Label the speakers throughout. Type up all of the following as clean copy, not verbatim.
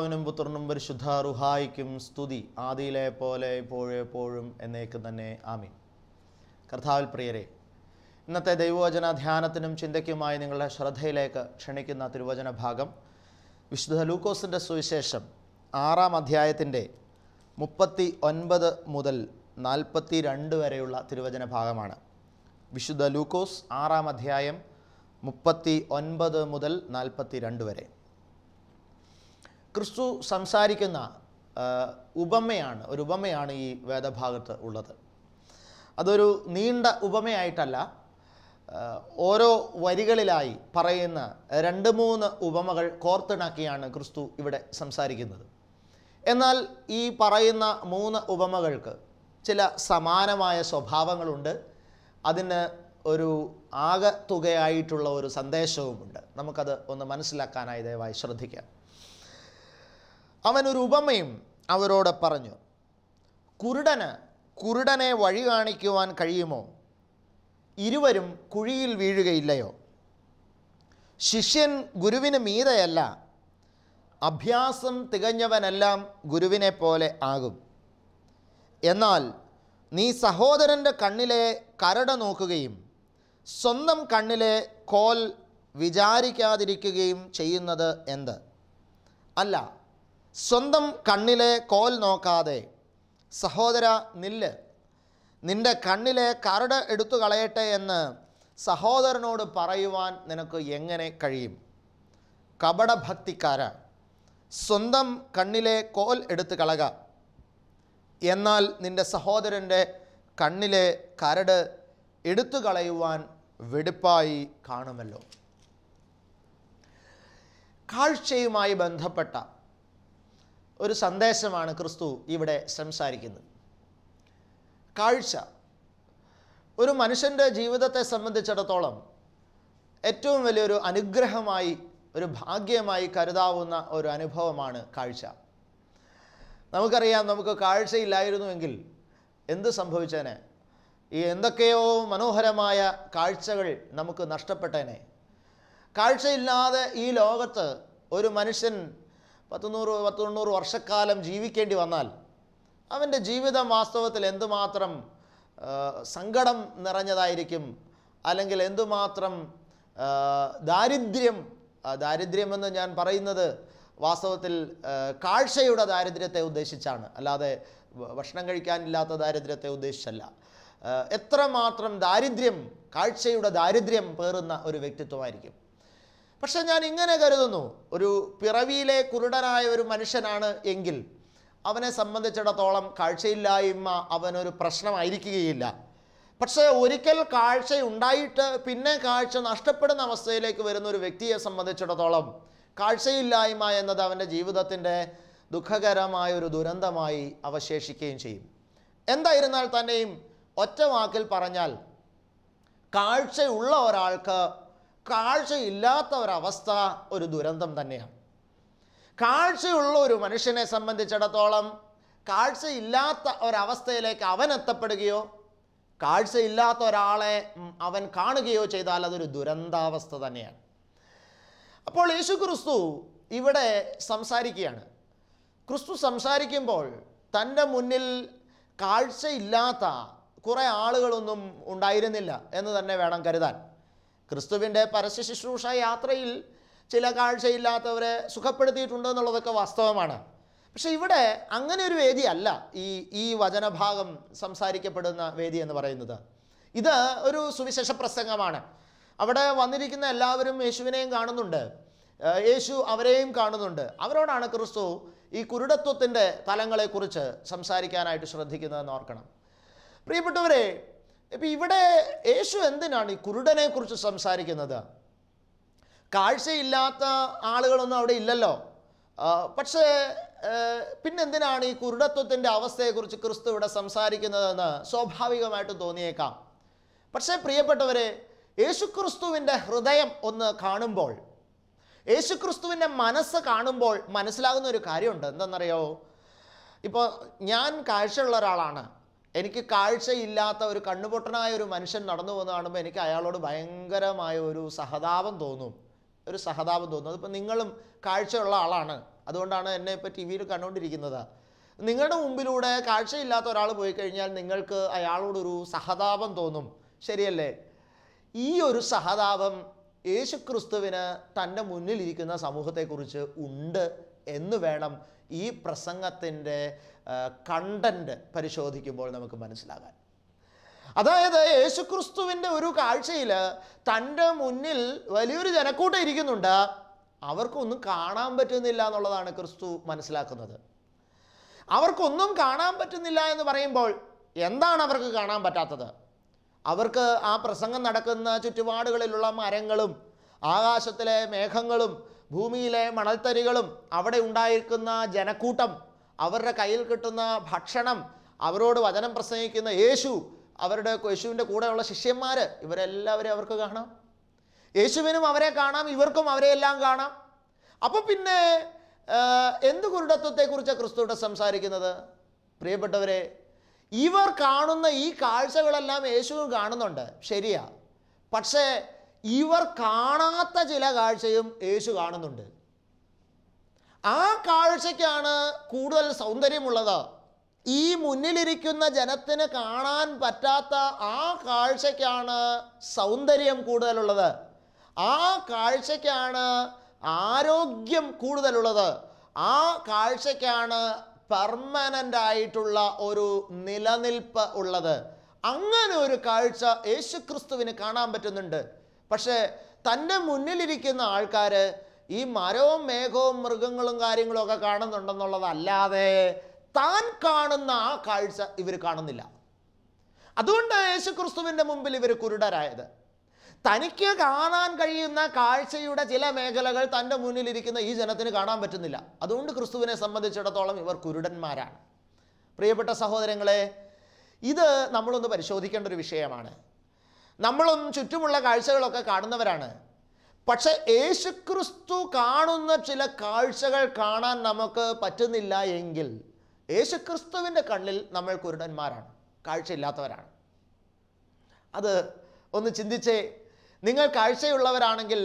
Speaker 1: പിതാവിനും പുത്രനും പരിശുദ്ധ റുഹായിക്കും സ്തുതി, ആദിയിലെ പോലെ ഇപ്പോഴെപ്പോഴും എന്നേക്കും തന്നെ ആമീൻ. കർത്താവിൽ പ്രിയരെ, ഇന്നത്തെ ദൈവവചന ധ്യാനത്തിനും ചിന്തയ്ക്കുമായി നിങ്ങളുടെ ശ്രദ്ധയിലേക്ക് ക്ഷണിക്കുന്ന തിരുവചന ഭാഗം വിശുദ്ധ ലൂക്കോസിൻ്റെ സുവിശേഷം 6-ാം അധ്യായത്തിൻ്റെ 39 മുതൽ 42 വരെയുള്ള തിരുവചന ഭാഗമാണ്. വിശുദ്ധ ലൂക്കോസ് 6-ാം അധ്യായം 39 മുതൽ 42 വരെ. ക്രിസ്തു സംസാരിക്കുന്ന ഒരു ഉപമയാണ് ഈ വേദഭാഗത്ത് ഉള്ളത്. അതൊരു നീണ്ട ഉപമയായിട്ടല്ല, ഓരോ വരികളിലായി പറയുന്ന 2-3 ഉപമകൾ കോർത്തിണക്കിയാണ് ക്രിസ്തു ഇവിടെ സംസാരിക്കുന്നത്. എന്നാൽ ഈ പറയുന്ന 3 ഉപമകൾക്ക് ചില സമാനമായ സ്വഭാവങ്ങളുണ്ട്. അതിന് ഒരു ആകെത്തുകയായിട്ടുള്ള ഒരു സന്ദേശവുമുണ്ട്. നമുക്കത് ഒന്ന് മനസ്സിലാക്കാനായി ദയവായി ശ്രദ്ധിക്കാം. അവനൊരു ഉപമയും അവരോട് പറഞ്ഞു, കുരുടനെ വഴി കാണിക്കുവാൻ കഴിയുമോ? ഇരുവരും കുഴിയിൽ വീഴുകയില്ലയോ? ശിഷ്യൻ ഗുരുവിന് മീതെയല്ല, അഭ്യാസം തികഞ്ഞവനെല്ലാം ഗുരുവിനെ പോലെ ആകും. എന്നാൽ നീ സഹോദരൻ്റെ കണ്ണിലെ കരട് നോക്കുകയും സ്വന്തം കണ്ണിലെ കോൽ വിചാരിക്കാതിരിക്കുകയും ചെയ്യുന്നത് എന്ത്? അല്ല, സ്വന്തം കണ്ണിലെ കോൽ നോക്കാതെ സഹോദര നില്ല്, നിൻ്റെ കണ്ണിലെ കരട് എടുത്തു കളയട്ടെ എന്ന് സഹോദരനോട് പറയുവാൻ നിനക്ക് എങ്ങനെ കഴിയും? കപടഭക്തിക്കാര, സ്വന്തം കണ്ണിലെ കോൽ എടുത്തു കളക, എന്നാൽ നിൻ്റെ സഹോദരൻ്റെ കണ്ണിലെ കരട് എടുത്തു കളയുവാൻ വെടിപ്പായി കാണുമല്ലോ. കാഴ്ചയുമായി ബന്ധപ്പെട്ട ഒരു സന്ദേശമാണ് ക്രിസ്തു ഇവിടെ സംസാരിക്കുന്നത്. കാഴ്ച ഒരു മനുഷ്യൻ്റെ ജീവിതത്തെ സംബന്ധിച്ചിടത്തോളം ഏറ്റവും വലിയൊരു അനുഗ്രഹമായി, ഒരു ഭാഗ്യമായി കരുതാവുന്ന ഒരു അനുഭവമാണ് കാഴ്ച. നമുക്കറിയാം, നമുക്ക് കാഴ്ചയില്ലായിരുന്നുവെങ്കിൽ എന്ത് സംഭവിച്ചേനെ? ഈ എന്തൊക്കെയോ മനോഹരമായ കാഴ്ചകൾ നമുക്ക് നഷ്ടപ്പെട്ടേനെ. കാഴ്ചയില്ലാതെ ഈ ലോകത്ത് ഒരു മനുഷ്യൻ 100-190 വർഷക്കാലം ജീവിക്കേണ്ടി വന്നാൽ അവൻ്റെ ജീവിതം വാസ്തവത്തിൽ എന്തുമാത്രം സങ്കടം നിറഞ്ഞതായിരിക്കും, അല്ലെങ്കിൽ എന്തുമാത്രം ദാരിദ്ര്യമെന്ന് ഞാൻ പറയുന്നത് വാസ്തവത്തിൽ കാഴ്ചയുടെ ദാരിദ്ര്യത്തെ ഉദ്ദേശിച്ചാണ്, അല്ലാതെ ഭക്ഷണം കഴിക്കാനില്ലാത്ത ദാരിദ്ര്യത്തെ ഉദ്ദേശിച്ചല്ല. എത്രമാത്രം കാഴ്ചയുടെ ദാരിദ്ര്യം പേറുന്ന ഒരു വ്യക്തിത്വമായിരിക്കും. പക്ഷെ ഞാൻ ഇങ്ങനെ കരുതുന്നു, ഒരു പിറവിയിലെ കുരുടനായ ഒരു മനുഷ്യനാണ് എങ്കിൽ അവനെ സംബന്ധിച്ചിടത്തോളം കാഴ്ചയില്ലായ്മ അവനൊരു പ്രശ്നമായിരിക്കുകയില്ല. പക്ഷേ ഒരിക്കൽ കാഴ്ച ഉണ്ടായിട്ട് പിന്നെ കാഴ്ച നഷ്ടപ്പെടുന്ന അവസ്ഥയിലേക്ക് വരുന്ന ഒരു വ്യക്തിയെ സംബന്ധിച്ചിടത്തോളം കാഴ്ചയില്ലായ്മ എന്നത് അവൻ്റെ ജീവിതത്തിൻ്റെ ദുഃഖകരമായ ഒരു ദുരന്തമായി അവശേഷിക്കുകയും ചെയ്യും. എന്തായിരുന്നാൽ തന്നെയും ഒറ്റ വാക്കിൽ പറഞ്ഞാൽ, കാഴ്ചയുള്ള ഒരാൾക്ക് കാഴ്ചയില്ലാത്ത ഒരവസ്ഥ ഒരു ദുരന്തം തന്നെയാണ്. കാഴ്ചയുള്ള ഒരു മനുഷ്യനെ സംബന്ധിച്ചിടത്തോളം കാഴ്ചയില്ലാത്ത ഒരവസ്ഥയിലേക്ക് അവൻ എത്തപ്പെടുകയോ കാഴ്ചയില്ലാത്ത ഒരാളെ അവൻ കാണുകയോ ചെയ്താൽ അതൊരു ദുരന്താവസ്ഥ തന്നെയാണ്. അപ്പോൾ യേശു ക്രിസ്തു ഇവിടെ സംസാരിക്കുകയാണ്. ക്രിസ്തു സംസാരിക്കുമ്പോൾ തൻ്റെ മുന്നിൽ കാഴ്ചയില്ലാത്ത കുറേ ആളുകളൊന്നും ഉണ്ടായിരുന്നില്ല എന്ന് തന്നെ വേണം കരുതാൻ. ക്രിസ്തുവിൻ്റെ പരസ്യ ശുശ്രൂഷ യാത്രയിൽ ചില കാഴ്ചയില്ലാത്തവരെ സുഖപ്പെടുത്തിയിട്ടുണ്ട് എന്നുള്ളതൊക്കെ വാസ്തവമാണ്. പക്ഷേ ഇവിടെ അങ്ങനെ ഒരു വേദിയല്ല ഈ വചനഭാഗം സംസാരിക്കപ്പെടുന്ന വേദി എന്ന് പറയുന്നത്. ഇത് ഒരു സുവിശേഷ പ്രസംഗമാണ്. അവിടെ വന്നിരിക്കുന്ന എല്ലാവരും യേശുവിനെയും കാണുന്നുണ്ട്, യേശു അവരെയും കാണുന്നുണ്ട്. അവരോടാണ് ക്രിസ്തു ഈ കുരുടത്വത്തിൻ്റെ തലങ്ങളെക്കുറിച്ച് സംസാരിക്കാനായിട്ട് ശ്രദ്ധിക്കുന്നതെന്ന് ഓർക്കണം. പ്രിയപ്പെട്ടവരെ, ഇപ്പം ഇവിടെ യേശു എന്തിനാണ് ഈ കുരുടനെ കുറിച്ച് സംസാരിക്കുന്നത്? കാഴ്ചയില്ലാത്ത ആളുകളൊന്നും അവിടെ ഇല്ലല്ലോ. പക്ഷേ പിന്നെന്തിനാണ് ഈ കുരുടത്വത്തിൻ്റെ അവസ്ഥയെക്കുറിച്ച് ക്രിസ്തു ഇവിടെ സംസാരിക്കുന്നതെന്ന് സ്വാഭാവികമായിട്ട് തോന്നിയേക്കാം. പക്ഷേ പ്രിയപ്പെട്ടവരെ, യേശുക്രിസ്തുവിൻ്റെ ഹൃദയം ഒന്ന് കാണുമ്പോൾ, യേശുക്രിസ്തുവിൻ്റെ മനസ്സ് കാണുമ്പോൾ മനസ്സിലാകുന്ന ഒരു കാര്യമുണ്ട്. എന്തെന്നറിയോ? ഇപ്പോൾ ഞാൻ കാഴ്ചയുള്ള ഒരാളാണ്, എനിക്ക് കാഴ്ചയില്ലാത്ത ഒരു കണ്ണുപൊട്ടനായ ഒരു മനുഷ്യൻ നടന്നു പോകുന്ന കാണുമ്പോൾ എനിക്ക് അയാളോട് ഭയങ്കരമായ ഒരു സഹതാപം തോന്നും. അതിപ്പോൾ നിങ്ങളും കാഴ്ചയുള്ള ആളാണ്, അതുകൊണ്ടാണ് എന്നെ ഇപ്പോൾ ടി വിയിൽ കണ്ടുകൊണ്ടിരിക്കുന്നത്. നിങ്ങളുടെ മുമ്പിലൂടെ കാഴ്ചയില്ലാത്ത ഒരാൾ പോയി കഴിഞ്ഞാൽ നിങ്ങൾക്ക് അയാളോടൊരു സഹതാപം തോന്നും, ശരിയല്ലേ? ഈ ഒരു സഹതാപം യേശുക്രിസ്തുവിന് തൻ്റെ മുന്നിലിരിക്കുന്ന സമൂഹത്തെക്കുറിച്ച് ഉണ്ട് എന്ന് വേണം ഈ പ്രസംഗത്തിൻ്റെ കണ്ടന്റ് പരിശോധിക്കുമ്പോൾ നമുക്ക് മനസ്സിലാകാൻ. അതായത് യേശുക്രിസ്തുവിൻ്റെ ഒരു കാഴ്ചയിൽ തൻ്റെ മുന്നിൽ വലിയൊരു ജനക്കൂട്ടം ഇരിക്കുന്നുണ്ട്, അവർക്കൊന്നും കാണാൻ പറ്റുന്നില്ല എന്നുള്ളതാണ് ക്രിസ്തു മനസ്സിലാക്കുന്നത്. അവർക്കൊന്നും കാണാൻ പറ്റുന്നില്ല എന്ന് പറയുമ്പോൾ എന്താണ് അവർക്ക് കാണാൻ പറ്റാത്തത്? അവർക്ക് ആ പ്രസംഗം നടക്കുന്ന ചുറ്റുപാടുകളിലുള്ള മരങ്ങളും ആകാശത്തിലെ മേഘങ്ങളും ഭൂമിയിലെ മണൽത്തരികളും അവിടെ ഉണ്ടായിരിക്കുന്ന ജനക്കൂട്ടം, അവരുടെ കയ്യിൽ കിട്ടുന്ന ഭക്ഷണം, അവരോട് വചനം പ്രസംഗിക്കുന്ന യേശു, യേശുവിൻ്റെ കൂടെയുള്ള ശിഷ്യന്മാർ, ഇവരെല്ലാവരെയും അവർക്ക് കാണാം. യേശുവിനും അവരെ കാണാം, ഇവർക്കും അവരെയെല്ലാം കാണാം. അപ്പോൾ പിന്നെ എന്ത് കുരുടത്വത്തെക്കുറിച്ചാണ് ക്രിസ്തുവിടെ സംസാരിക്കുന്നത്? പ്രിയപ്പെട്ടവരെ, ഇവർ കാണുന്ന ഈ കാഴ്ചകളെല്ലാം യേശുവും കാണുന്നുണ്ട്, ശരിയാ. പക്ഷേ ഇവർ കാണാത്ത ചില കാഴ്ചയും യേശു കാണുന്നുണ്ട്. ആ കാഴ്ചയ്ക്കാണ് കൂടുതൽ സൗന്ദര്യമുള്ളത്. ഈ മുന്നിലിരിക്കുന്ന ജനത്തിന് കാണാൻ പറ്റാത്ത ആ കാഴ്ചയ്ക്കാണ് സൗന്ദര്യം കൂടുതലുള്ളത്. ആ കാഴ്ചയ്ക്കാണ് ആരോഗ്യം കൂടുതലുള്ളത്. ആ കാഴ്ചയ്ക്കാണ് പെർമനൻ്റ് ആയിട്ടുള്ള ഒരു നിലനിൽപ്പ് ഉള്ളത്. അങ്ങനെ ഒരു കാഴ്ച യേശുക്രിസ്തുവിന് കാണാൻ പറ്റുന്നുണ്ട്. പക്ഷേ തൻ്റെ മുന്നിലിരിക്കുന്ന ആൾക്കാർ ഈ മരവും മേഘവും മൃഗങ്ങളും കാര്യങ്ങളും ഒക്കെ കാണുന്നുണ്ടെന്നുള്ളതല്ലാതെ താൻ കാണുന്ന ആ കാഴ്ച ഇവർ കാണുന്നില്ല. അതുകൊണ്ട് യേശുക്രിസ്തുവിൻ്റെ മുമ്പിൽ ഇവർ കുരുടരായത്. തനിക്ക് കാണാൻ കഴിയുന്ന കാഴ്ചയുടെ ചില മേഖലകൾ തൻ്റെ മുന്നിലിരിക്കുന്ന ഈ ജനത്തിന് കാണാൻ പറ്റുന്നില്ല. അതുകൊണ്ട് ക്രിസ്തുവിനെ സംബന്ധിച്ചിടത്തോളം ഇവർ കുരുടന്മാരാണ്. പ്രിയപ്പെട്ട സഹോദരങ്ങളെ, ഇത് നമ്മളൊന്ന് പരിശോധിക്കേണ്ട ഒരു വിഷയമാണ്. നമ്മളും ചുറ്റുമുള്ള കാഴ്ചകളൊക്കെ കാണുന്നവരാണ്. പക്ഷെ യേശുക്രിസ്തു കാണുന്ന ചില കാഴ്ചകൾ കാണാൻ നമുക്ക് പറ്റുന്നില്ല എങ്കിൽ യേശുക്രിസ്തുവിൻ്റെ കണ്ണിൽ നമ്മൾ കുരുടന്മാരാണ്, കാഴ്ചയില്ലാത്തവരാണ്. അത് ഒന്ന് ചിന്തിച്ചേ. നിങ്ങൾ കാഴ്ചയുള്ളവരാണെങ്കിൽ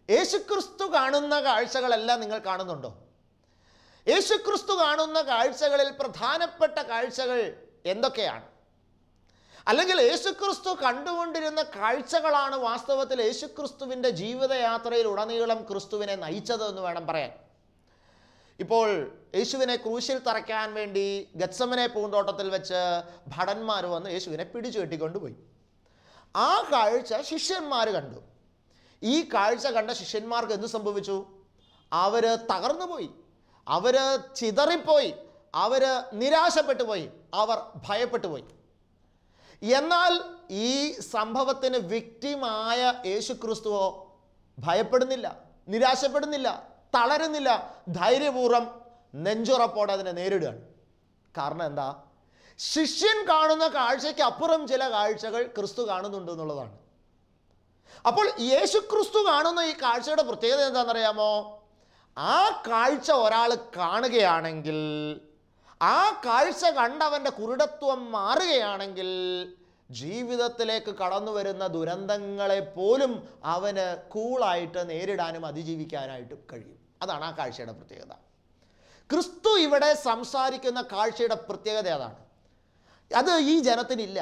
Speaker 1: യേശുക്രിസ്തു കാണുന്ന കാഴ്ചകളെല്ലാം നിങ്ങൾ കാണുന്നുണ്ടോ? യേശുക്രിസ്തു കാണുന്ന കാഴ്ചകളിൽ പ്രധാനപ്പെട്ട കാഴ്ചകൾ എന്തൊക്കെയാണ്? അല്ലെങ്കിൽ യേശുക്രിസ്തു കണ്ടുകൊണ്ടിരുന്ന കാഴ്ചകളാണ് വാസ്തവത്തിൽ യേശുക്രിസ്തുവിൻ്റെ ജീവിതയാത്രയിൽ ഉടനീളം ക്രിസ്തുവിനെ നയിച്ചത് എന്ന് വേണം പറയാൻ. ഇപ്പോൾ യേശുവിനെ ക്രൂശിൽ തറയ്ക്കാൻ വേണ്ടി ഗത്സമനെ പൂന്തോട്ടത്തിൽ വെച്ച് ഭടന്മാർ വന്ന് യേശുവിനെ പിടിച്ചു കെട്ടിക്കൊണ്ടുപോയി. ആ കാഴ്ച ശിഷ്യന്മാർ കണ്ടു. ഈ കാഴ്ച കണ്ട ശിഷ്യന്മാർക്ക് എന്ത് സംഭവിച്ചു? അവർ തകർന്നു പോയി, അവർ ചിതറിപ്പോയി, അവർ നിരാശപ്പെട്ടു പോയി, അവർ ഭയപ്പെട്ടു പോയി. എന്നാൽ ഈ സംഭവത്തിന് വിക്ടിമായ യേശുക്രിസ്തുവോ ഭയപ്പെടുന്നില്ല, നിരാശപ്പെടുന്നില്ല, തളരുന്നില്ല. ധൈര്യപൂർവ്വം നെഞ്ചുറപ്പോടെ അതിനെ നേരിടുകയാണ്. കാരണം എന്താ? ശിഷ്യൻ കാണുന്ന കാഴ്ചയ്ക്ക് അപ്പുറം ചില കാഴ്ചകൾ ക്രിസ്തു കാണുന്നുണ്ട് എന്നുള്ളതാണ്. അപ്പോൾ യേശുക്രിസ്തു കാണുന്ന ഈ കാഴ്ചയുടെ പ്രത്യേകത എന്താണെന്നറിയാമോ? ആ കാഴ്ച ഒരാൾ കാണുകയാണെങ്കിൽ, ആ കാഴ്ച കണ്ടവൻ്റെ കുരുടത്വം മാറുകയാണെങ്കിൽ ജീവിതത്തിലേക്ക് കടന്നു വരുന്ന ദുരന്തങ്ങളെ പോലും അവന് കൂളായിട്ട് നേരിടാനും അതിജീവിക്കാനായിട്ടും കഴിയും. അതാണ് ആ കാഴ്ചയുടെ പ്രത്യേകത. ക്രിസ്തു ഇവിടെ സംസാരിക്കുന്ന കാഴ്ചയുടെ പ്രത്യേകത അതാണ്. അത് ഈ ജനത്തിനില്ല.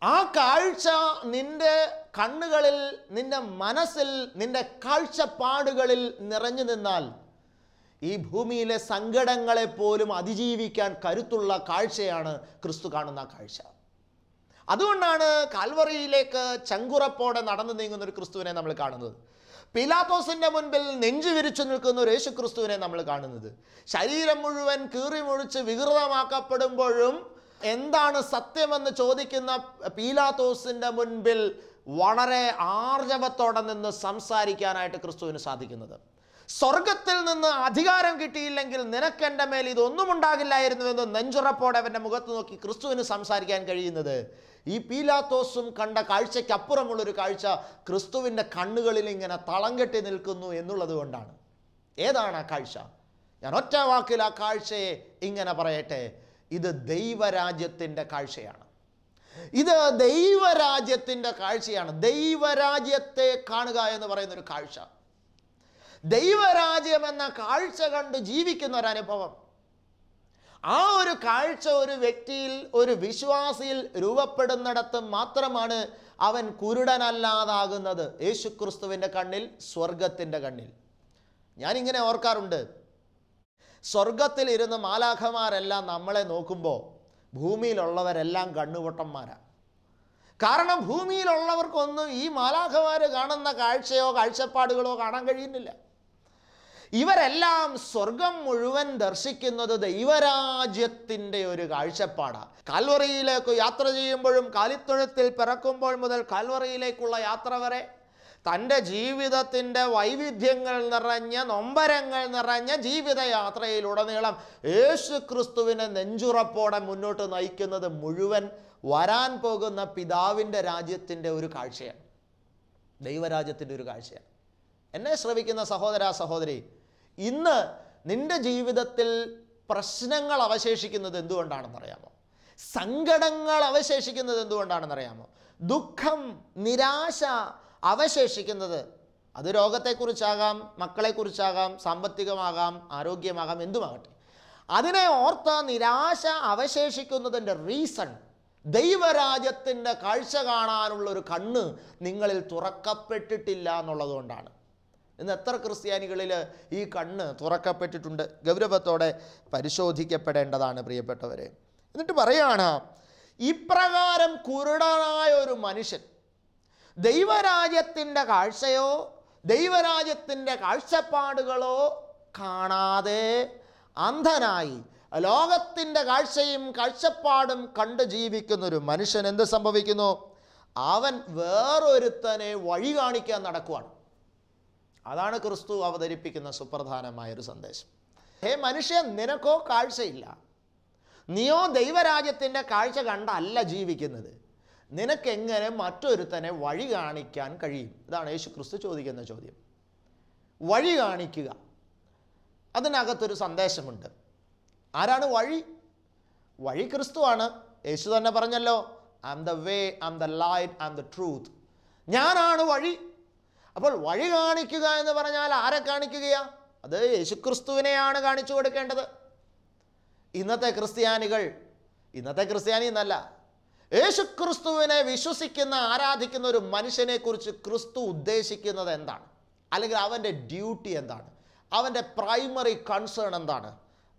Speaker 1: ആ കാഴ്ച നിൻ്റെ കണ്ണുകളിൽ, നിൻ്റെ മനസ്സിൽ, നിൻ്റെ കാഴ്ചപ്പാടുകളിൽ നിറഞ്ഞു നിന്നാൽ ഈ ഭൂമിയിലെ സങ്കടങ്ങളെ പോലും അതിജീവിക്കാൻ കരുത്തുള്ള കാഴ്ചയാണ് ക്രിസ്തു കാണുന്ന കാഴ്ച. അതുകൊണ്ടാണ് കാൽവറിയിലേക്ക് ചങ്കുറപ്പോടെ നടന്നു നീങ്ങുന്ന ഒരു ക്രിസ്തുവിനെ നമ്മൾ കാണുന്നത്. പീലാത്തോസിൻ്റെ മുൻപിൽ നെഞ്ചു വിരിച്ചു നിൽക്കുന്ന ഒരു യേശു ക്രിസ്തുവിനെ നമ്മൾ കാണുന്നത്. ശരീരം മുഴുവൻ കീറി മുറിച്ച് വികൃതമാക്കപ്പെടുമ്പോഴും എന്താണ് സത്യമെന്ന് ചോദിക്കുന്ന പീലാത്തോസിൻ്റെ മുൻപിൽ വളരെ ആർജവത്തോടെ നിന്ന് സംസാരിക്കാനായിട്ട് ക്രിസ്തുവിന് സാധിക്കുന്നത്. സ്വർഗത്തിൽ നിന്ന് അധികാരം കിട്ടിയില്ലെങ്കിൽ നിനക്കെൻ്റെ മേൽ ഇതൊന്നും ഉണ്ടാകില്ലായിരുന്നുവെന്ന് നെഞ്ചുറപ്പോടെ അവൻ്റെ മുഖത്ത് നോക്കി ക്രിസ്തുവിന് സംസാരിക്കാൻ കഴിയുന്നത് ഈ പീലാത്തോസും കണ്ട കാഴ്ചയ്ക്കപ്പുറമുള്ളൊരു കാഴ്ച ക്രിസ്തുവിൻ്റെ കണ്ണുകളിൽ ഇങ്ങനെ തളം കെട്ടി നിൽക്കുന്നു എന്നുള്ളത് കൊണ്ടാണ്. ഏതാണ് ആ കാഴ്ച? ഞാൻ ഒറ്റ വാക്കിൽ ആ കാഴ്ചയെ ഇങ്ങനെ പറയട്ടെ, ഇത് ദൈവരാജ്യത്തിൻ്റെ കാഴ്ചയാണ്. ഇത് ദൈവരാജ്യത്തിൻ്റെ കാഴ്ചയാണ്. ദൈവരാജ്യത്തെ കാണുക എന്ന് പറയുന്നൊരു കാഴ്ച. ദൈവരാജ്യം എന്ന കാഴ്ച കണ്ട് ജീവിക്കുന്ന ഒരനുഭവം. ആ ഒരു കാഴ്ച ഒരു വ്യക്തിയിൽ, ഒരു വിശ്വാസിയിൽ രൂപപ്പെടുന്നിടത്ത് മാത്രമാണ് അവൻ കുരുടനല്ലാതാകുന്നത്. യേശുക്രിസ്തുവിൻ്റെ കണ്ണിൽ, സ്വർഗത്തിൻ്റെ കണ്ണിൽ. ഞാനിങ്ങനെ ഓർക്കാറുണ്ട്, സ്വർഗത്തിൽ ഇരുന്ന് മാലാഖമാരെല്ലാം നമ്മളെ നോക്കുമ്പോൾ ഭൂമിയിലുള്ളവരെല്ലാം കണ്ണുപൊട്ടന്മാരാണ്. കാരണം ഭൂമിയിലുള്ളവർക്കൊന്നും ഈ മാലാഖമാർ കാണുന്ന കാഴ്ചയോ കാഴ്ചപ്പാടുകളോ കാണാൻ കഴിയുന്നില്ല. ഇവരെല്ലാം സ്വർഗം മുഴുവൻ ദർശിക്കുന്നത് ദൈവരാജ്യത്തിൻ്റെ ഒരു കാഴ്ചപ്പാടാണ്. കാൽവറിയിലേക്ക് യാത്ര ചെയ്യുമ്പോഴും കാലിത്തൊഴുത്തിൽ പിറക്കുമ്പോൾ മുതൽ കാൽവറിയിലേക്കുള്ള യാത്ര വരെ തൻ്റെ ജീവിതത്തിൻ്റെ വൈവിധ്യങ്ങൾ നിറഞ്ഞ, നൊമ്പരങ്ങൾ നിറഞ്ഞ ജീവിതയാത്രയിലുടനീളം യേശു ക്രിസ്തുവിനെ നെഞ്ചുറപ്പോടെ മുന്നോട്ട് നയിക്കുന്നത് മുഴുവൻ വരാൻ പോകുന്ന പിതാവിൻ്റെ രാജ്യത്തിൻ്റെ ഒരു കാഴ്ചയാണ്, ദൈവരാജ്യത്തിൻ്റെ ഒരു കാഴ്ചയാണ്. എന്നെ ശ്രവിക്കുന്ന സഹോദര സഹോദരി, ഇന്ന് നിൻ്റെ ജീവിതത്തിൽ പ്രശ്നങ്ങൾ അവശേഷിക്കുന്നത് എന്തുകൊണ്ടാണെന്നറിയാമോ? സങ്കടങ്ങൾ അവശേഷിക്കുന്നത് എന്തുകൊണ്ടാണെന്നറിയാമോ? ദുഃഖം, നിരാശ അവശേഷിക്കുന്നത്, അത് രോഗത്തെക്കുറിച്ചാകാം, മക്കളെക്കുറിച്ചാകാം, സാമ്പത്തികമാകാം, ആരോഗ്യമാകാം, എന്തുമാകട്ടെ. അതിനെ ഓർത്ത് നിരാശ അവശേഷിക്കുന്നതിൻ്റെ റീസൺ ദൈവരാജ്യത്തിൻ്റെ കാഴ്ച കാണാനുള്ളൊരു കണ്ണ് നിങ്ങളിൽ തുറക്കപ്പെട്ടിട്ടില്ല എന്നുള്ളതുകൊണ്ടാണ്. ഇന്ന് എത്ര ക്രിസ്ത്യാനികളിൽ ഈ കണ്ണ് തുറക്കപ്പെട്ടിട്ടുണ്ട്? ഗൗരവത്തോടെ പരിശോധിക്കപ്പെടേണ്ടതാണ് പ്രിയപ്പെട്ടവരെ. എന്നിട്ട് പറയുകയാണ്, ഇപ്രകാരം കുരുടനായ ഒരു മനുഷ്യൻ ദൈവരാജ്യത്തിൻ്റെ കാഴ്ചയോ ദൈവരാജ്യത്തിൻ്റെ കാഴ്ചപ്പാടുകളോ കാണാതെ അന്ധനായി ലോകത്തിൻ്റെ കാഴ്ചയും കാഴ്ചപ്പാടും കണ്ട് ജീവിക്കുന്നൊരു മനുഷ്യൻ എന്ത് സംഭവിക്കുന്നു? അവൻ വേറൊരുത്തനെ വഴി കാണിക്കാൻ നടക്കുവാണ്. അതാണ് ക്രിസ്തു അവതരിപ്പിക്കുന്ന സുപ്രധാനമായൊരു സന്ദേശം. ഹേ മനുഷ്യൻ, നിനക്കോ കാഴ്ചയില്ല, നീയോ ദൈവരാജ്യത്തിൻ്റെ കാഴ്ച കണ്ടല്ല ജീവിക്കുന്നത്, നിനക്കെങ്ങനെ മറ്റൊരുത്തനെ വഴി കാണിക്കാൻ കഴിയും? ഇതാണ് യേശു ക്രിസ്തു ചോദിക്കുന്ന ചോദ്യം. വഴി കാണിക്കുക, അതിനകത്തൊരു സന്ദേശമുണ്ട്. ആരാണ് വഴി? വഴി ക്രിസ്തുവാണ്. യേശു തന്നെ പറഞ്ഞല്ലോ, I am the way, I am the light, I am the truth. ഞാനാണ് വഴി. അപ്പോൾ വഴി കാണിക്കുക എന്ന് പറഞ്ഞാൽ ആരെ കാണിക്കുകയാ? അത് യേശുക്രിസ്തുവിനെയാണ് കാണിച്ചു കൊടുക്കേണ്ടത്. ഇന്നത്തെ ക്രിസ്ത്യാനി എന്നല്ല, യേശുക്രിസ്തുവിനെ വിശ്വസിക്കുന്ന, ആരാധിക്കുന്ന ഒരു മനുഷ്യനെ കുറിച്ച് ക്രിസ്തു ഉദ്ദേശിക്കുന്നത് എന്താണ്? അല്ലെങ്കിൽ അവൻ്റെ ഡ്യൂട്ടി എന്താണ്? അവൻ്റെ പ്രൈമറി കൺസേൺ എന്താണ്?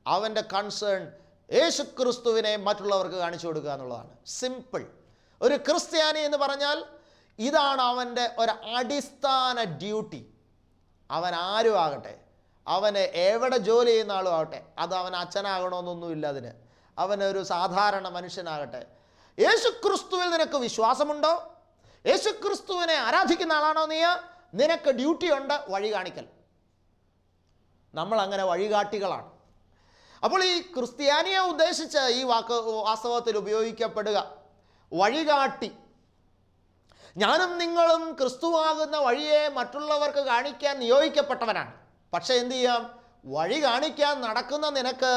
Speaker 1: അവൻ്റെ കൺസേൺ യേശുക്രിസ്തുവിനെ മറ്റുള്ളവർക്ക് കാണിച്ചു കൊടുക്കുക എന്നുള്ളതാണ്. സിമ്പിൾ. ഒരു ക്രിസ്ത്യാനി എന്ന് പറഞ്ഞാൽ ഇതാണ് അവൻ്റെ ഒരു അടിസ്ഥാന ഡ്യൂട്ടി. അവൻ ആരും ആകട്ടെ, അവന് എവിടെ ജോലി ചെയ്യുന്ന ആളും ആകട്ടെ, അത് അവൻ അച്ഛനാകണമെന്നൊന്നുമില്ല. അതിന് അവനൊരു സാധാരണ മനുഷ്യനാകട്ടെ, യേശുക്രിസ്തുവിൽ നിനക്ക് വിശ്വാസമുണ്ടോ? യേശുക്രിസ്തുവിനെ ആരാധിക്കുന്ന ആളാണോ നീ? നിനക്ക് ഡ്യൂട്ടി ഉണ്ട്, വഴി കാണിക്കൽ. നമ്മൾ അങ്ങനെ വഴികാട്ടികളാണ്. അപ്പോൾ ഈ ക്രിസ്ത്യാനിയെ ഉദ്ദേശിച്ച് ഈ വാക്ക് വാസ്തവത്തിൽ ഉപയോഗിക്കപ്പെടുക വഴികാട്ടി. ഞാനും നിങ്ങളും ക്രിസ്തുവാകുന്ന വഴിയെ മറ്റുള്ളവർക്ക് കാണിക്കാൻ നിയോഗിക്കപ്പെട്ടവനാണ്. പക്ഷേ എന്തു ചെയ്യാം? വഴി കാണിക്കാൻ നടക്കുന്ന നിനക്ക്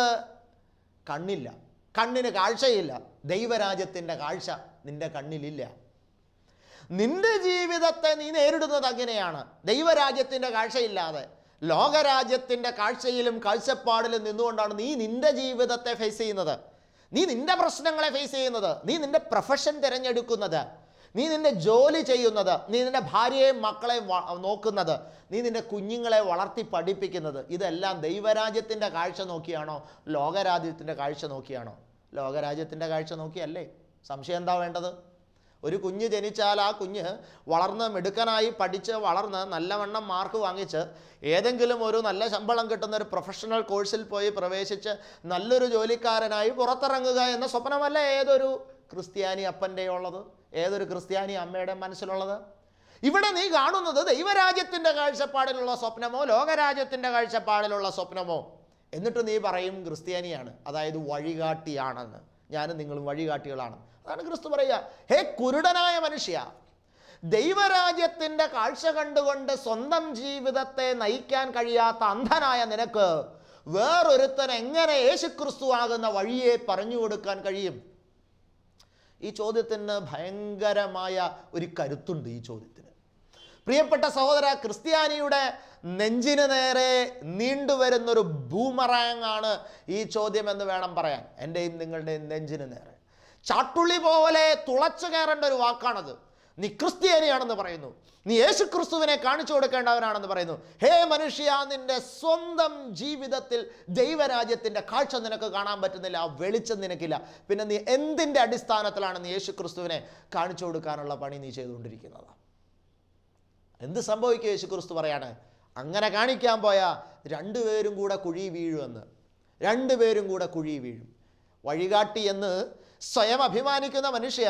Speaker 1: കണ്ണില്ല, കണ്ണിന് കാഴ്ചയില്ല. ദൈവരാജ്യത്തിൻ്റെ കാഴ്ച നിൻ്റെ കണ്ണിലില്ല. നിൻ്റെ ജീവിതത്തെ നീ നേരിടുന്നത് അങ്ങനെയാണ്. ദൈവരാജ്യത്തിൻ്റെ കാഴ്ചയില്ലാതെ ലോകരാജ്യത്തിൻ്റെ കാഴ്ചയിലും കാഴ്ചപ്പാടിലും നിന്നുകൊണ്ടാണ് നീ നിൻ്റെ ജീവിതത്തെ ഫേസ് ചെയ്യുന്നത്, നീ നിൻ്റെ പ്രശ്നങ്ങളെ ഫേസ് ചെയ്യുന്നത്, നീ നിൻ്റെ പ്രൊഫഷൻ തിരഞ്ഞെടുക്കുന്നത്, നീ നിൻ്റെ ജോലി ചെയ്യുന്നത്, നീ നിൻ്റെ ഭാര്യയെയും മക്കളെയും നോക്കുന്നത്, നീ നിൻ്റെ കുഞ്ഞുങ്ങളെ വളർത്തി പഠിപ്പിക്കുന്നത്. ഇതെല്ലാം ദൈവരാജ്യത്തിൻ്റെ കാഴ്ച നോക്കിയാണോ ലോകരാജ്യത്തിൻ്റെ കാഴ്ച നോക്കിയാണോ? ലോകരാജ്യത്തിൻ്റെ കാഴ്ച നോക്കിയല്ലേ. സംശയം എന്താ വേണ്ടത്? ഒരു കുഞ്ഞ് ജനിച്ചാൽ ആ കുഞ്ഞ് വളർന്ന് മിടുക്കനായി പഠിച്ച് വളർന്ന് നല്ലവണ്ണം മാർക്ക് വാങ്ങിച്ച് ഏതെങ്കിലും ഒരു നല്ല ശമ്പളം കിട്ടുന്ന ഒരു പ്രൊഫഷണൽ കോഴ്സിൽ പോയി പ്രവേശിച്ച് നല്ലൊരു ജോലിക്കാരനായി പുറത്തിറങ്ങുക എന്ന സ്വപ്നമല്ല ഏതൊരു ക്രിസ്ത്യാനി അപ്പൻ്റെയോ ഉള്ളത്, ഏതൊരു ക്രിസ്ത്യാനി അമ്മയുടെ മനസ്സിലുള്ളത്? ഇവിടെ നീ കാണുന്നത് ദൈവരാജ്യത്തിൻ്റെ കാഴ്ചപ്പാടിലുള്ള സ്വപ്നമോ ലോകരാജ്യത്തിൻ്റെ കാഴ്ചപ്പാടിലുള്ള സ്വപ്നമോ? എന്നിട്ട് നീ പറയും ക്രിസ്ത്യാനിയാണ്, അതായത് വഴികാട്ടിയാണെന്ന്. ഞാനും നിങ്ങളും വഴികാട്ടികളാണ്. അതാണ് ക്രിസ്തു പറയുക. ഹേ കുരുടനായ മനുഷ്യ, ദൈവരാജ്യത്തിൻ്റെ കാഴ്ച കണ്ടുകൊണ്ട് സ്വന്തം ജീവിതത്തെ നയിക്കാൻ കഴിയാത്ത അന്ധനായ നിനക്ക് വേറൊരുത്തൻ എങ്ങനെ യേശുക്രിസ്തു ആകുന്ന വഴിയെ പറഞ്ഞു കൊടുക്കാൻ കഴിയും? ഈ ചോദ്യത്തിന് ഭയങ്കരമായ ഒരു കരുത്തുണ്ട്. ഈ ചോദ്യത്തിന് പ്രിയപ്പെട്ട സഹോദര, ക്രിസ്ത്യാനിയുടെ നെഞ്ചിന് നേരെ നീണ്ടുവരുന്നൊരു ബൂമറാങ് ആണ് ഈ ചോദ്യം എന്ന് വേണം പറയാൻ. എൻ്റെയും നിങ്ങളുടെയും നെഞ്ചിന് നേരെ ചാട്ടുള്ളി പോലെ തുളച്ചു കയറേണ്ട ഒരു വാക്കാണത്. നീ ക്രിസ്ത്യാനിയാണെന്ന് പറയുന്നു, നീ യേശു ക്രിസ്തുവിനെ കാണിച്ചു കൊടുക്കേണ്ടവനാണെന്ന് പറയുന്നു. ഹേ മനുഷ്യ, നിന്റെ സ്വന്തം ജീവിതത്തിൽ ദൈവരാജ്യത്തിൻ്റെ കാഴ്ച നിനക്ക് കാണാൻ പറ്റുന്നില്ല, ആ വെളിച്ചം നിനക്കില്ല. പിന്നെ നീ എന്തിൻ്റെ അടിസ്ഥാനത്തിലാണ് നീ യേശു ക്രിസ്തുവിനെ കാണിച്ചു കൊടുക്കാനുള്ള പണി നീ ചെയ്തുകൊണ്ടിരിക്കുന്നത്? എന്ത് സംഭവിക്കും? യേശു ക്രിസ്തു പറയാണ്, അങ്ങനെ കാണിക്കാൻ പോയാൽ രണ്ടുപേരും കൂടെ കുഴി വീഴുമെന്ന്. രണ്ടുപേരും കൂടെ കുഴി വീഴും. വഴികാട്ടി എന്ന് സ്വയം അഭിമാനിക്കുന്ന മനുഷ്യ,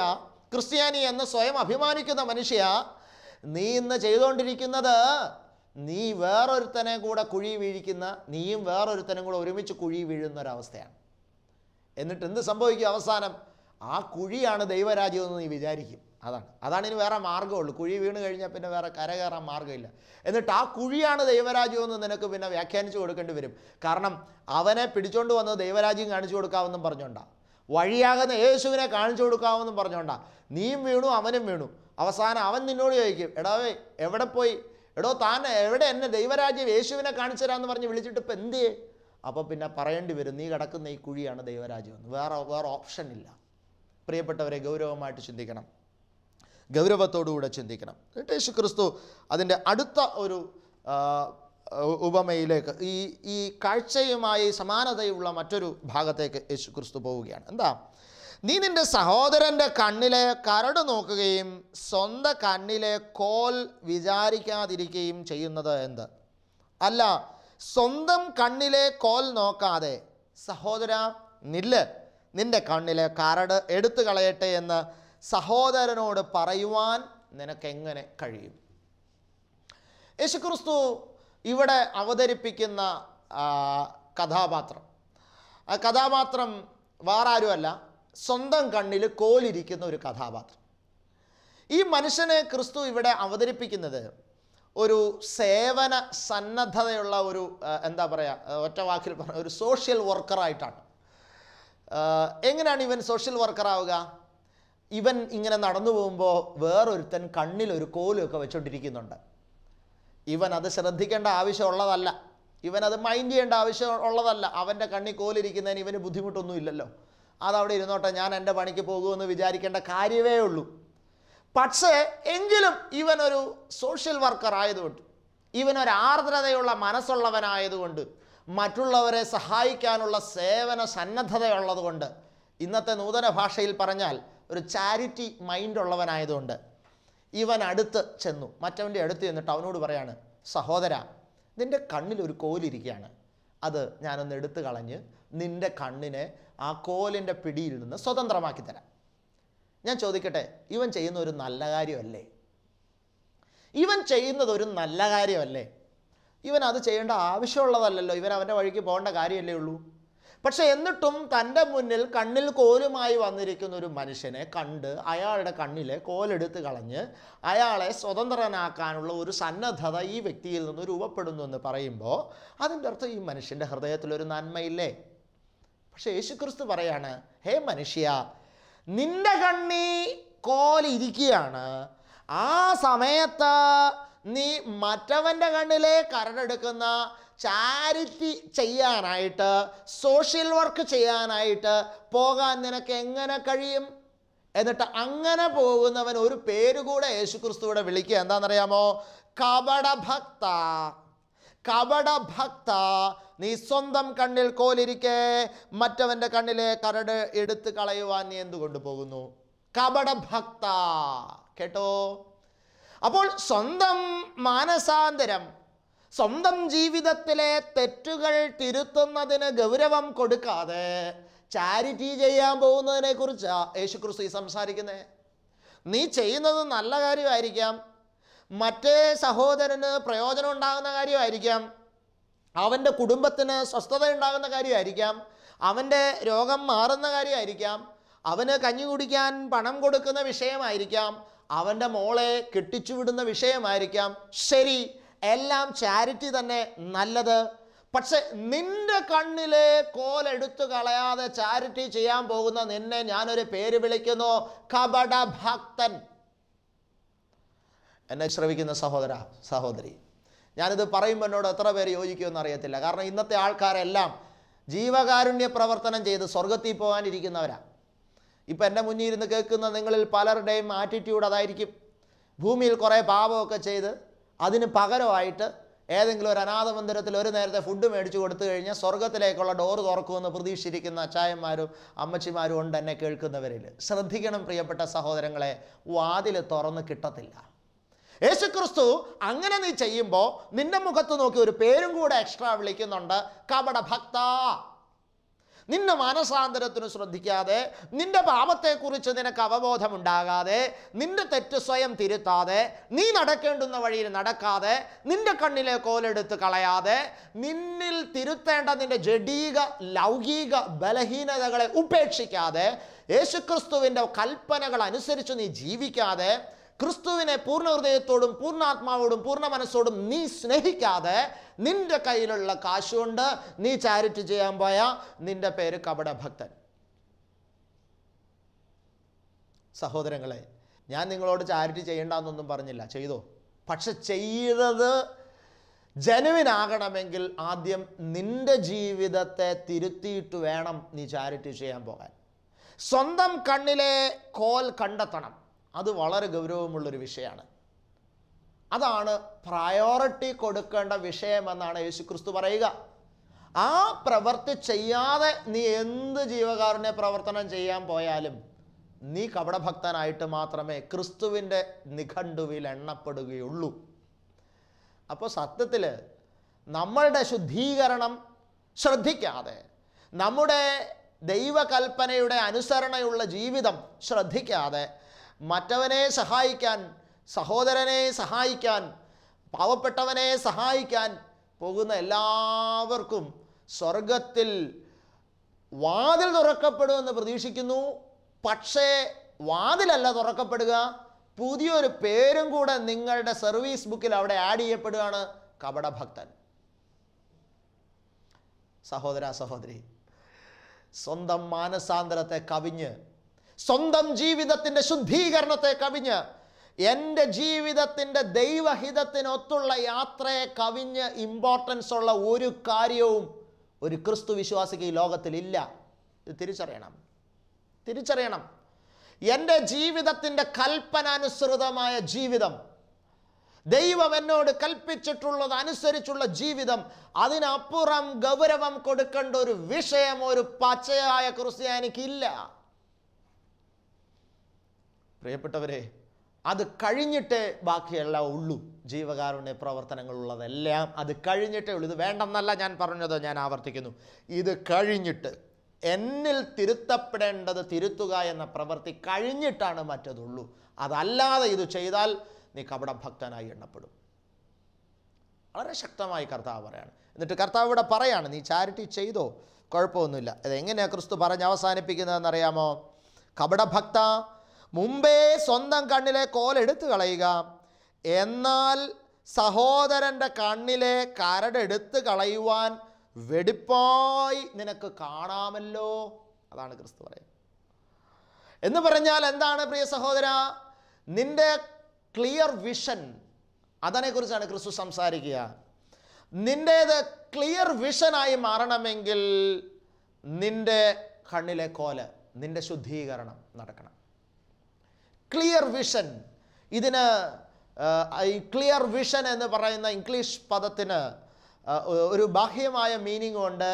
Speaker 1: ക്രിസ്ത്യാനി എന്ന് സ്വയം അഭിമാനിക്കുന്ന മനുഷ്യ, നീ ഇന്ന് ചെയ്തുകൊണ്ടിരിക്കുന്നത് നീ വേറൊരുത്തനെ കൂടെ കുഴി വീഴിക്കുന്ന, നീയും വേറൊരുത്തനും കൂടെ ഒരുമിച്ച് കുഴി വീഴുന്ന ഒരവസ്ഥയാണ്. എന്നിട്ട് എന്ത് സംഭവിക്കും? അവസാനം ആ കുഴിയാണ് ദൈവരാജ്യം എന്ന് നീ വിചാരിക്കും. അതാണ് ഇനി വേറെ മാർഗ്ഗമുള്ളൂ. കുഴി വീണ് കഴിഞ്ഞാൽ പിന്നെ വേറെ കരകയറാൻ മാർഗ്ഗമില്ല. എന്നിട്ട് ആ കുഴിയാണ് ദൈവരാജ്യം എന്ന് നിനക്ക് പിന്നെ വ്യാഖ്യാനിച്ചു കൊടുക്കേണ്ടി വരും. കാരണം അവനെ പിടിച്ചോണ്ട് വന്നത് ദൈവരാജ്യം കാണിച്ചു കൊടുക്കാമെന്നും പറഞ്ഞോണ്ടാ, വഴിയാകുന്ന യേശുവിനെ കാണിച്ചു കൊടുക്കാമെന്നും പറഞ്ഞോണ്ടാ. നീയും വീണു, അവനും വീണു. അവസാനം അവൻ നിന്നോട് ചോദിക്കും, എടാവേ എവിടെ പോയി? എടോ താൻ എവിടെ? എന്നെ ദൈവരാജ്യം യേശുവിനെ കാണിച്ചു തരാമെന്ന് പറഞ്ഞ് വിളിച്ചിട്ട് ഇപ്പം എന്ത് ചെയ്യേ? അപ്പോൾ പിന്നെ പറയേണ്ടി വരും, നീ കിടക്കുന്ന ഈ കുഴിയാണ് ദൈവരാജ്യം എന്ന്. വേറെ ഓപ്ഷൻ ഇല്ല. പ്രിയപ്പെട്ടവരെ, ഗൗരവമായിട്ട് ചിന്തിക്കണം, ഗൗരവത്തോടുകൂടെ ചിന്തിക്കണം. എന്നിട്ട് യേശു ക്രിസ്തു അതിൻ്റെ അടുത്ത ഒരു ഉപമയിലേക്ക്, ഈ കാഴ്ചയുമായി സമാനതയുള്ള മറ്റൊരു ഭാഗത്തേക്ക് യേശു ക്രിസ്തു പോവുകയാണ്. എന്താ? നീ നിൻ്റെ സഹോദരൻ്റെ കണ്ണിലെ കരട് നോക്കുകയും സ്വന്തം കണ്ണിലെ കോൽ വിചാരിക്കാതിരിക്കുകയും ചെയ്യുന്നത് എന്ത്? അല്ല, സ്വന്തം കണ്ണിലെ കോൽ നോക്കാതെ സഹോദര നില്ല്, നിൻ്റെ കണ്ണിലെ കരട് എടുത്തു കളയട്ടെ എന്ന് സഹോദരനോട് പറയുവാൻ നിനക്കെങ്ങനെ കഴിയും? യേശുക്രിസ്തു ഇവിടെ അവതരിപ്പിക്കുന്ന കഥാപാത്രം, ആ കഥാപാത്രം വേറെ ആരുമല്ല, സ്വന്തം കണ്ണിൽ കോലിരിക്കുന്ന ഒരു കഥാപാത്രം. ഈ മനുഷ്യനെ ക്രിസ്തു ഇവിടെ അവതരിപ്പിക്കുന്നത് ഒരു സേവന സന്നദ്ധതയുള്ള ഒരു എന്താ പറയുക, ഒറ്റ വാക്കിൽ പറഞ്ഞ ഒരു സോഷ്യൽ വർക്കറായിട്ടാണ്. എങ്ങനെയാണ് ഇവൻ സോഷ്യൽ വർക്കറാവുക? ഇവൻ ഇങ്ങനെ നടന്നു പോകുമ്പോൾ വേറൊരുത്തൻ കണ്ണിലൊരു കോലൊക്കെ വെച്ചോണ്ടിരിക്കുന്നുണ്ട്. ഇവൻ അത് ശ്രദ്ധിക്കേണ്ട ആവശ്യമുള്ളതല്ല, ഇവനത് മൈൻഡ് ചെയ്യേണ്ട ആവശ്യമുള്ളതല്ല. അവൻ്റെ കണ്ണിൽ കോലിരിക്കുന്നതിന് ഇവന് ബുദ്ധിമുട്ടൊന്നും ഇല്ലല്ലോ, അതവിടെ ഇരുന്നോട്ടെ, ഞാൻ എൻ്റെ പണിക്ക് പോകുമെന്ന് വിചാരിക്കേണ്ട കാര്യമേ ഉള്ളൂ. പക്ഷേ എങ്കിലും ഇവനൊരു സോഷ്യൽ വർക്കർ ആയതുകൊണ്ട്, ഇവനൊരു ആർദ്രതയുള്ള മനസ്സുള്ളവനായതുകൊണ്ട്, മറ്റുള്ളവരെ സഹായിക്കാനുള്ള സേവന സന്നദ്ധതയുള്ളതുകൊണ്ട്, ഇന്നത്തെ നൂതന ഭാഷയിൽ പറഞ്ഞാൽ ഒരു ചാരിറ്റി മൈൻഡ് ഉള്ളവനായതുകൊണ്ട് ഇവൻ അടുത്ത് ചെന്നു, മറ്റവൻ്റെ അടുത്ത് ചെന്നിട്ട് അവനോട് പറയാണ്, സഹോദര നിൻ്റെ കണ്ണിലൊരു കോലിരിക്കുകയാണ്, അത് ഞാനൊന്ന് എടുത്തു കളഞ്ഞ് നിൻ്റെ കണ്ണിനെ ആ കോലിൻ്റെ പിടിയിൽ നിന്ന് സ്വതന്ത്രമാക്കി തരാം. ഞാൻ ചോദിക്കട്ടെ, ഇവൻ ചെയ്യുന്ന ഒരു നല്ല കാര്യമല്ലേ? ഇവൻ ചെയ്യുന്നത് ഒരു നല്ല കാര്യമല്ലേ? ഇവൻ അത് ചെയ്യേണ്ട ആവശ്യമുള്ളതല്ലല്ലോ, ഇവൻ അവൻ്റെ വഴിക്ക് പോകേണ്ട കാര്യമല്ലേ ഉള്ളൂ. പക്ഷെ എന്നിട്ടും തൻ്റെ മുന്നിൽ കണ്ണിൽ കോലുമായി വന്നിരിക്കുന്ന ഒരു മനുഷ്യനെ കണ്ട് അയാളുടെ കണ്ണിലെ കോലെടുത്ത് കളഞ്ഞ് അയാളെ സ്വതന്ത്രനാക്കാനുള്ള ഒരു സന്നദ്ധത ഈ വ്യക്തിയിൽ നിന്ന് രൂപപ്പെടുന്നു എന്ന് പറയുമ്പോൾ അതിൻ്റെ അർത്ഥം ഈ മനുഷ്യൻ്റെ ഹൃദയത്തിലൊരു നന്മയില്ലേ? പക്ഷെ യേശുക്രിസ്തു പറയാണ്, ഹേ മനുഷ്യ, നിന്റെ കണ്ണി കോലിരിക്കുകയാണ്, ആ സമയത്ത് നീ മറ്റവൻ്റെ കണ്ണിലെ കരടെടുക്കുന്ന ചാരിറ്റി ചെയ്യാനായിട്ട്, സോഷ്യൽ വർക്ക് ചെയ്യാനായിട്ട് പോകാൻ നിനക്ക് എങ്ങനെ കഴിയും? എന്നിട്ട് അങ്ങനെ പോകുന്നവൻ ഒരു പേര് കൂടെ യേശുക്രിസ്തുവിടെ വിളിക്കുക, എന്താണെന്നറിയാമോ? കപടഭക്ത. കപടഭക്ത, നീ സ്വന്തം കണ്ണിൽ കോലിരിക്കെ മറ്റവൻ്റെ കണ്ണിലെ കരട് എടുത്ത് കളയുവാൻ നീ എന്തുകൊണ്ട് പോകുന്നു? കപടഭക്ത. കേട്ടോ? അപ്പോൾ സ്വന്തം മാനസാന്തരം, സ്വന്തം ജീവിതത്തിലെ തെറ്റുകൾ തിരുത്തുന്നതിന് ഗൗരവം കൊടുക്കാതെ ചാരിറ്റി ചെയ്യാൻ പോകുന്നതിനെ കുറിച്ചാണ് യേശുക്രിസ്തു സംസാരിക്കുന്നത്. നീ ചെയ്യുന്നത് നല്ല കാര്യമായിരിക്കാം, മറ്റേ സഹോദരന് പ്രയോജനം ഉണ്ടാകുന്ന കാര്യമായിരിക്കാം, അവൻ്റെ കുടുംബത്തിന് സ്വസ്ഥത ഉണ്ടാകുന്ന കാര്യമായിരിക്കാം, അവൻ്റെ രോഗം മാറുന്ന കാര്യമായിരിക്കാം, അവന് കഞ്ഞി കുടിക്കാൻ പണം കൊടുക്കുന്ന വിഷയമായിരിക്കാം, അവൻ്റെ മോളെ കെട്ടിച്ചു വിടുന്ന വിഷയമായിരിക്കാം. ശരി, എല്ലാം ചാരിറ്റി തന്നെ നല്ലത്. പക്ഷെ നിന്റെ കണ്ണിലെ കോലെടുത്തു കളയാതെ ചാരിറ്റി ചെയ്യാൻ പോകുന്ന നിന്നെ ഞാനൊരു പേര് വിളിക്കുന്നു, കപടഭക്തൻ. എന്നെ ശ്രവിക്കുന്ന സഹോദര സഹോദരി, ഞാനിത് പറയുമ്പോൾ എന്നോട് എത്ര പേര് യോജിക്കുമെന്ന് അറിയത്തില്ല. കാരണം ഇന്നത്തെ ആൾക്കാരെല്ലാം ജീവകാരുണ്യ പ്രവർത്തനം ചെയ്ത് സ്വർഗത്തിൽ പോകാനിരിക്കുന്നവരാണ്. ഇപ്പം എൻ്റെ മുന്നിൽ ഇരുന്ന് കേൾക്കുന്ന നിങ്ങളിൽ പലരുടെയും ആറ്റിറ്റ്യൂഡ് അതായിരിക്കും. ഭൂമിയിൽ കുറേ പാപമൊക്കെ ചെയ്ത് അതിന് പകരമായിട്ട് ഏതെങ്കിലും ഒരു അനാഥ മന്ദിരത്തിൽ ഒരു നേരത്തെ ഫുഡ് മേടിച്ച് കൊടുത്തു കഴിഞ്ഞാൽ സ്വർഗത്തിലേക്കുള്ള ഡോറ് തുറക്കുമെന്ന് പ്രതീക്ഷിച്ചിരിക്കുന്ന അച്ചായന്മാരും അമ്മച്ചിമാരും ഉണ്ട് എന്നെ കേൾക്കുന്നവരിൽ. ശ്രദ്ധിക്കണം പ്രിയപ്പെട്ട സഹോദരങ്ങളെ, വാതിൽ തുറന്ന് കിട്ടത്തില്ല. യേശുക്രിസ്തു അങ്ങനെ നീ ചെയ്യുമ്പോൾ നിന്റെ മുഖത്ത് നോക്കി ഒരു പേരും കൂടെ എക്സ്ട്രാ വിളിക്കുന്നുണ്ട്, കപടഭക്ത. നിന്റെ മാനസാന്തരത്തിന് ശ്രദ്ധിക്കാതെ, നിന്റെ പാപത്തെക്കുറിച്ച് നിനക്ക് അവബോധമുണ്ടാകാതെ, നിന്റെ തെറ്റ് സ്വയം തിരുത്താതെ, നീ നടക്കേണ്ടുന്ന വഴിയിൽ നടക്കാതെ, നിന്റെ കണ്ണിലെ കോലെടുത്ത് കളയാതെ, നിന്നിൽ തിരുത്തേണ്ട നിന്റെ ജഡീക ലൗകിക ബലഹീനതകളെ ഉപേക്ഷിക്കാതെ, യേശുക്രിസ്തുവിൻ്റെ കൽപ്പനകൾ അനുസരിച്ച് നീ ജീവിക്കാതെ, ക്രിസ്തുവിനെ പൂർണ്ണ ഹൃദയത്തോടും പൂർണ്ണാത്മാവോടും പൂർണ്ണ മനസ്സോടും നീ സ്നേഹിക്കാതെ, നിന്റെ കയ്യിലുള്ള കാശുകൊണ്ട് നീ ചാരിറ്റി ചെയ്യാൻ പോയാൽ നിന്റെ പേര് കപടഭക്തൻ. സഹോദരങ്ങളെ, ഞാൻ നിങ്ങളോട് ചാരിറ്റി ചെയ്യേണ്ടെന്നൊന്നും പറഞ്ഞില്ല, ചെയ്തോ. പക്ഷെ ചെയ്തത് ജനുവിനാകണമെങ്കിൽ ആദ്യം നിന്റെ ജീവിതത്തെ തിരുത്തിയിട്ട് വേണം നീ ചാരിറ്റി ചെയ്യാൻ പോകാൻ. സ്വന്തം കണ്ണിലെ കോൽ കണ്ടെത്തണം. അത് വളരെ ഗൗരവമുള്ളൊരു വിഷയമാണ്. അതാണ് പ്രയോറിറ്റി കൊടുക്കേണ്ട വിഷയമെന്നാണ് യേശുക്രിസ്തു പറയുക. ആ പ്രവൃത്തി ചെയ്യാതെ നീ എന്ത് ജീവകാരുണ്യ പ്രവർത്തനം ചെയ്യാൻ പോയാലും നീ കപടഭക്തനായിട്ട് മാത്രമേ ക്രിസ്തുവിൻ്റെ നിഘണ്ടുവിൽ എണ്ണപ്പെടുകയുള്ളൂ. അപ്പോൾ സത്യത്തിൽ നമ്മളുടെ ശുദ്ധീകരണം ശ്രദ്ധിക്കാതെ, നമ്മുടെ ദൈവകൽപ്പനയുടെ അനുസരണയുള്ള ജീവിതം ശ്രദ്ധിക്കാതെ, മറ്റവനെ സഹായിക്കാൻ, സഹോദരനെ സഹായിക്കാൻ, പാവപ്പെട്ടവനെ സഹായിക്കാൻ പോകുന്ന എല്ലാവർക്കും സ്വർഗത്തിൽ വാതിൽ തുറക്കപ്പെടുമെന്ന് പ്രതീക്ഷിക്കുന്നു. പക്ഷേ വാതിലല്ല തുറക്കപ്പെടുക, പുതിയൊരു പേരും കൂടെ നിങ്ങളുടെ സർവീസ് ബുക്കിൽ അവിടെ ആഡ് ചെയ്യപ്പെടുകയാണ്, കപടഭക്തൻ. സഹോദര സഹോദരി, സ്വന്തം മാനസാന്തരത്തെ കവിഞ്ഞ്, സ്വന്തം ജീവിതത്തിൻ്റെ ശുദ്ധീകരണത്തെ കവിഞ്ഞ്, എൻ്റെ ജീവിതത്തിൻ്റെ ദൈവഹിതത്തിനൊത്തുള്ള യാത്രയെ കവിഞ്ഞ് ഇമ്പോർട്ടൻസ് ഉള്ള ഒരു കാര്യവും ഒരു ക്രിസ്തു വിശ്വാസിക്ക് ഈ ലോകത്തിലില്ല. ഇത് തിരിച്ചറിയണം. എൻ്റെ ജീവിതത്തിൻ്റെ കൽപ്പനാനുസൃതമായ ജീവിതം, ദൈവം എന്നോട് കൽപ്പിച്ചിട്ടുള്ളത് അനുസരിച്ചുള്ള ജീവിതം, അതിനപ്പുറം ഗൗരവം കൊടുക്കേണ്ട ഒരു വിഷയം ഒരു പച്ചയായ ക്രിസ്ത്യാനിക്കില്ല. പ്രിയപ്പെട്ടവരെ, അത് കഴിഞ്ഞിട്ടേ ബാക്കിയെല്ലാം ഉള്ളൂ. ജീവകാരുണ്യ പ്രവർത്തനങ്ങളുള്ളതെല്ലാം അത് കഴിഞ്ഞിട്ടേ ഉള്ളൂ. ഇത് വേണ്ടെന്നല്ല ഞാൻ പറഞ്ഞത്, ഞാൻ ആവർത്തിക്കുന്നു. ഇത് കഴിഞ്ഞിട്ട് എന്നിൽ തിരുത്തപ്പെടേണ്ടത് തിരുത്തുക എന്ന പ്രവൃത്തി കഴിഞ്ഞിട്ടാണ് മറ്റതുള്ളൂ. അതല്ലാതെ ഇത് ചെയ്താൽ നീ കപടഭക്തനായി എണ്ണപ്പെടും. വളരെ ശക്തമായി കർത്താവ് പറയാണ്. എന്നിട്ട് കർത്താവ് ഇവിടെ പറയാണ്, നീ ചാരിറ്റി ചെയ്തോ, കുഴപ്പമൊന്നുമില്ല. ഇതെങ്ങനെയാണ് ക്രിസ്തു പറഞ്ഞ് അവസാനിപ്പിക്കുന്നതെന്നറിയാമോ? കപടഭക്ത, മുമ്പേ സ്വന്തം കണ്ണിലെ കോലെടുത്ത് കളയുക, എന്നാൽ സഹോദരൻ്റെ കണ്ണിലെ കരടെടുത്ത് കളയുവാൻ വെടിപ്പായി നിനക്ക് കാണാമല്ലോ. അതാണ് ക്രിസ്തു പറയുന്നത്. എന്ന് പറഞ്ഞാൽ എന്താണ് പ്രിയ സഹോദര? നിന്റെ ക്ലിയർ വിഷൻ, അതിനെക്കുറിച്ചാണ് ക്രിസ്തു സംസാരിക്കുക. നിൻ്റേത് ക്ലിയർ വിഷനായി മാറണമെങ്കിൽ നിൻ്റെ കണ്ണിലെ കോല്, നിൻ്റെ ശുദ്ധീകരണം നടക്കണം. ക്ലിയർ വിഷൻ, ഇതിന് ഈ ക്ലിയർ വിഷൻ എന്ന് പറയുന്ന ഇംഗ്ലീഷ് പദത്തിന് ഒരു ബാഹ്യമായ മീനിങ്ങും ഉണ്ട്,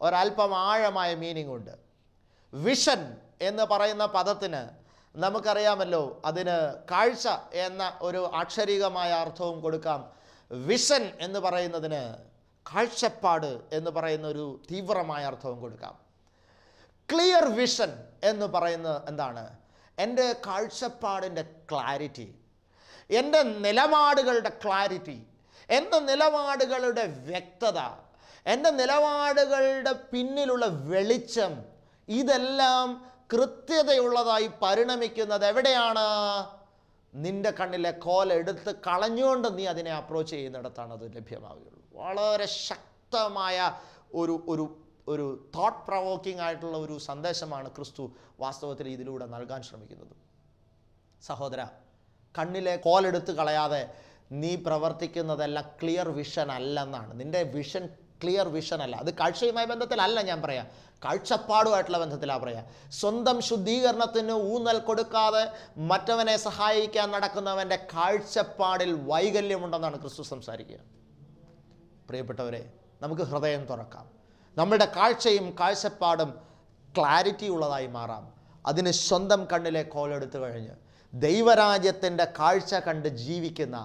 Speaker 1: ഒരല്പം ആഴമായ മീനിങ്ങും ഉണ്ട്. വിഷൻ എന്ന് പറയുന്ന പദത്തിന് നമുക്കറിയാമല്ലോ, അതിന് കാഴ്ച എന്ന ഒരു ആക്ഷരികമായ അർത്ഥവും കൊടുക്കാം. വിഷൻ എന്ന് പറയുന്നതിന് കാഴ്ചപ്പാട് എന്ന് പറയുന്ന ഒരു തീവ്രമായ അർത്ഥവും കൊടുക്കാം. ക്ലിയർ വിഷൻ എന്ന് പറയുന്നത് എന്താണ്? എൻ്റെ കാഴ്ചപ്പാടിൻ്റെ ക്ലാരിറ്റി, എൻ്റെ നിലപാടുകളുടെ ക്ലാരിറ്റി, എൻ്റെ നിലപാടുകളുടെ വ്യക്തത, എൻ്റെ നിലപാടുകളുടെ പിന്നിലുള്ള വെളിച്ചം, ഇതെല്ലാം കൃത്യതയുള്ളതായി പരിണമിക്കുന്നത് എവിടെയാണ്? നിൻ്റെ കണ്ണിലെ കോലെടുത്ത് കളഞ്ഞുകൊണ്ട് നീ അതിനെ അപ്രോച്ച് ചെയ്യുന്നിടത്താണ് അത് ലഭ്യമാവുകയുള്ളൂ. വളരെ ശക്തമായ ഒരു ഒരു ഒരു തോട്ട് പ്രൊവോക്കിംഗ് ആയിട്ടുള്ള ഒരു സന്ദേശമാണ് ക്രിസ്തു വാസ്തവത്തിൽ ഇതിലൂടെ നൽകാൻ ശ്രമിക്കുന്നത്. സഹോദര, കണ്ണിലെ കോലെടുത്ത് കളയാതെ നീ പ്രവർത്തിക്കുന്നതെല്ലാം ക്ലിയർ വിഷൻ അല്ലെന്നാണ്. നിൻ്റെ വിഷൻ ക്ലിയർ വിഷൻ അല്ല. അത് കാഴ്ചയുമായി ബന്ധത്തിലല്ല ഞാൻ പറയാം, കാഴ്ചപ്പാടുമായിട്ടുള്ള ബന്ധത്തിലാണ് പറയാം. സ്വന്തം ശുദ്ധീകരണത്തിന് ഊന്നൽ കൊടുക്കാതെ മറ്റവനെ സഹായിക്കാൻ നടക്കുന്നവൻ്റെ കാഴ്ചപ്പാടിൽ വൈകല്യമുണ്ടെന്നാണ് ക്രിസ്തു സംസാരിക്കുക. പ്രിയപ്പെട്ടവരെ, നമുക്ക് ഹൃദയം തുറക്കാം. നമ്മുടെ കാഴ്ചയും കാഴ്ചപ്പാടും ക്ലാരിറ്റി ഉള്ളതായി മാറാം. അതിന് സ്വന്തം കണ്ണിലെ കോലെടുത്തു കഴിഞ്ഞ് ദൈവരാജ്യത്തിൻ്റെ കാഴ്ച കണ്ട് ജീവിക്കുന്ന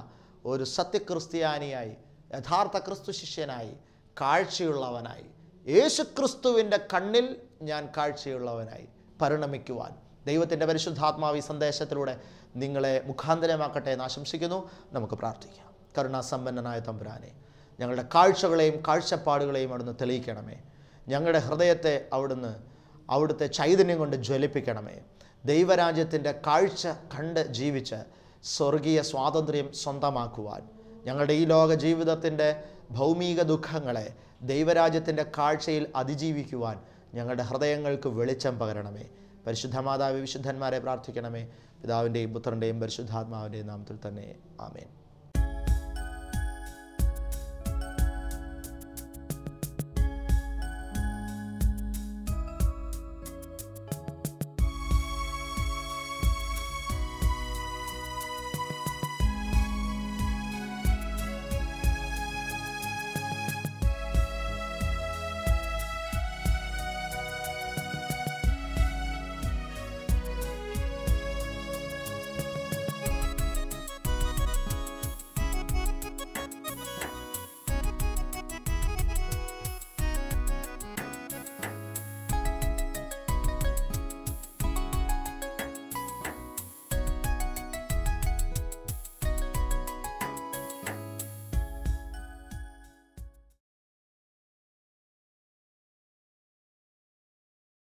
Speaker 1: ഒരു സത്യക്രിസ്ത്യാനിയായി, യഥാർത്ഥ ക്രിസ്തു ശിഷ്യനായി, കാഴ്ചയുള്ളവനായി, യേശുക്രിസ്തുവിൻ്റെ കണ്ണിൽ ഞാൻ കാഴ്ചയുള്ളവനായി പരിണമിക്കുവാൻ ദൈവത്തിൻ്റെ പരിശുദ്ധാത്മാവി സന്ദേശത്തിലൂടെ നിങ്ങളെ മുഖാന്തരമാക്കട്ടെ എന്ന് ആശംസിക്കുന്നു. നമുക്ക് പ്രാർത്ഥിക്കാം. കരുണാസമ്പന്നനായ തമ്പുരാനെ, ഞങ്ങളുടെ കാഴ്ചകളെയും കാഴ്ചപ്പാടുകളെയും അവിടുന്ന് തെളിയിക്കണമേ. ഞങ്ങളുടെ ഹൃദയത്തെ അവിടുത്തെ ചൈതന്യം കൊണ്ട് ജ്വലിപ്പിക്കണമേ. ദൈവരാജ്യത്തിൻ്റെ കാഴ്ച കണ്ട് ജീവിച്ച് സ്വർഗീയ സ്വാതന്ത്ര്യം സ്വന്തമാക്കുവാൻ, ഞങ്ങളുടെ ഈ ലോക ജീവിതത്തിൻ്റെ ഭൗമിക ദുഃഖങ്ങളെ ദൈവരാജ്യത്തിൻ്റെ കാഴ്ചയിൽ അതിജീവിക്കുവാൻ ഞങ്ങളുടെ ഹൃദയങ്ങൾക്ക് വെളിച്ചം പകരണമേ. പരിശുദ്ധ മാതാവേ, വിശുദ്ധന്മാരെ പ്രാർത്ഥിക്കണമേ. പിതാവിൻ്റെയും പുത്രൻ്റെയും പരിശുദ്ധാത്മാവിൻ്റെയും നാമത്തിൽ തന്നെ. ആമേൻ.